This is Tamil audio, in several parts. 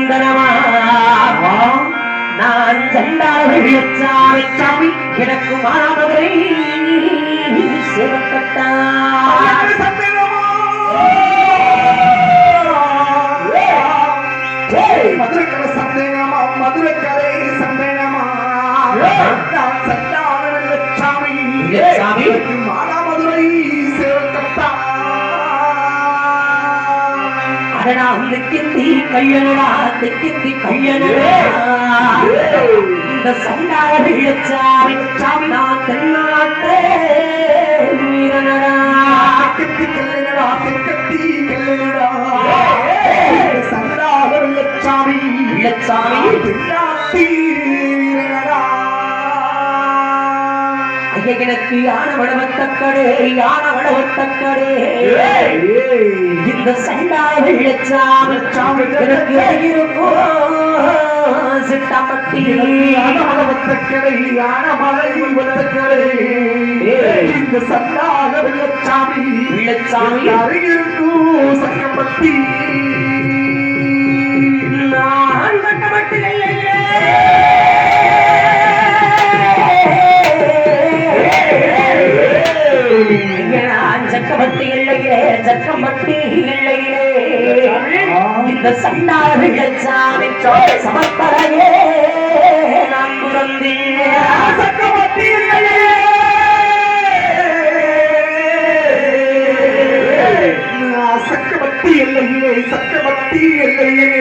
சந்தனமா நான் சண்டாவி எனக்கு மாமதுரை சிவக்கட்டா மதுரைக்கரை சந்தேகமா மதுரைக்கரை சந்தேகமா சாமி மானாமதுரை சிவக்கட்டா அடடா திக்கிந்தி கையனடா திக்கிந்தி கையனடா இந்த சண்டாள வெள்ளச்சாமி நான் தென்னாட்டே வீரனடா திக்கத்தி கல்லனடா திக்கத்தி கல்லனடா சண்டாள வெள்ளச்சாமி வெள்ளச்சாமி தென்னாட்டி வீரனடா எனக்கு யான வடவத்தக்கடே யான வடவத்தக்கடே இந்த சண்டாள வெள்ளச்சாமி எனக்கு இருக்கோ சிட்டாமட்டி ஆனமலவத்தக்கடை ஆனமலை வத்தக்கடை இந்த சண்டாள வெள்ளச்சாமி வெள்ளச்சாமி அருகிருக்கும் சக்கம்பட்டி நான் வட்டமட்டி இல்லையே சக்கம்பட்டி இல்லையே சக்கம்பட்டி இல்லையே இந்த சண்டாள வெள்ளச்சாமி சமர்ப்பரையே நான் புறந்தேன் சக்கம்பட்டி இல்லையே சக்கம்பட்டி இல்லையே சக்கம்பட்டி இல்லையே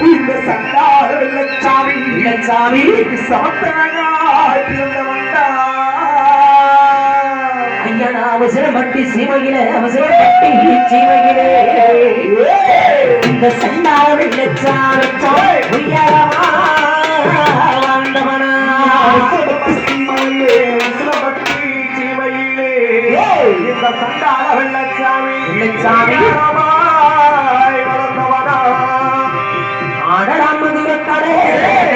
இந்த சண்டாள வெள்ளச்சாமி வெள்ளச்சாமி சமத்தனாய் பிறந்தவன்டா அவசரப்பட்டி சீமையிலே அவசரப்பட்டி சீமையிலே இந்த சண்டாள வெள்ளச்சாமி உயரமா வாழ்ந்தவனா சீமையிலே அவசரப்பட்டி சீமையிலே இந்த சண்டாள வெள்ளச்சாமி வெள்ளச்சாமி வளர்ந்தவனா ஆடலாம் மதுரக்கடை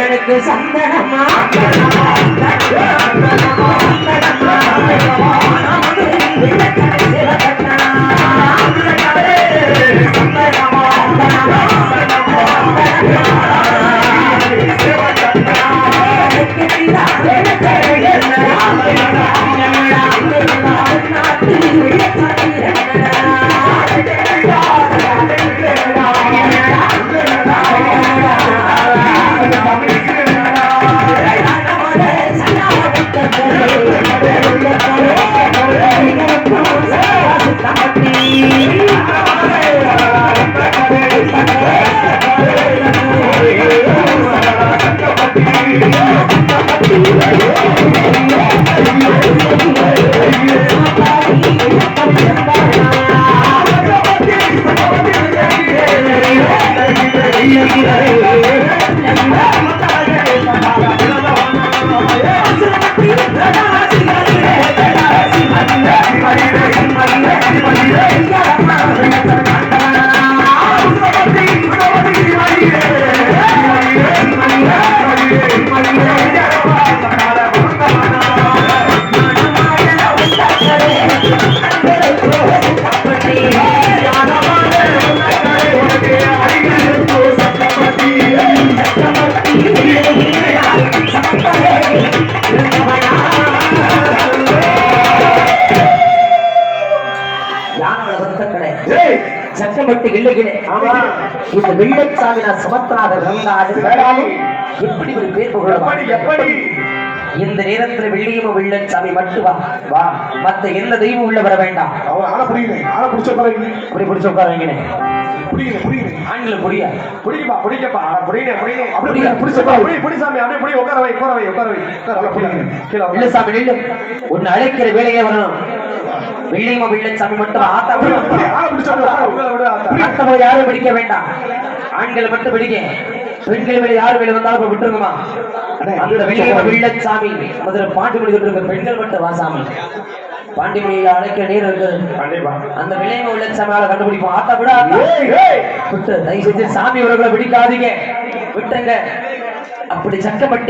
எனக்கு சந்தனமா சக்கம்பட்டி இல்லையே இந்த வெள்ளச்சாமி நான் சமத்தனாக இருந்தாலும் எப்படி ஒரு பேர் புகழ எப்படி இந்த நேரத்தில் வெள்ளியம்ம வெள்ளச்சாமி மட்டும் வா மத்த எந்த தெய்வம் உள்ள வர வேண்டாம் அவர் ஆள புரியுது ஆள பிடிச்ச பாருங்க அப்படி பிடிச்ச உட்காரங்க புரியுது ஆங்கிலம் புரியா புடிக்கப்பா புரியுது அப்படியே பிடிச்சப்பா புடி சாமி அப்படியே புடி உட்கார வை இல்ல சாமி இல்ல ஒன்னு அழைக்கிற வேலையே வரணும் வெள்ளியம்ம வெள்ளச்சாமி மட்டும் ஆத்தா யாரும் பிடிக்க வேண்டாம் ஆண்களை மட்டும் பிடிக்க பெண்கள் வேலை யாரு வேலை வந்தாலும் விட்டுருங்கம்மா அந்த வெள்ளியம்ம வெள்ளச்சாமி முதல்ல பாண்டி மொழி இருக்க பெண்கள் மட்டும் வாசாமி பாண்டி மொழியில அழைக்க நீர் இருக்குது அந்த வெள்ளியம்ம வெள்ளச்சாமியால கண்டுபிடிப்போம் ஆத்தா விட விட்டு தயவு செஞ்சு சாமி உறவுகளை பிடிக்காதீங்க விட்டுங்க அப்படி சக்கப்பட்டு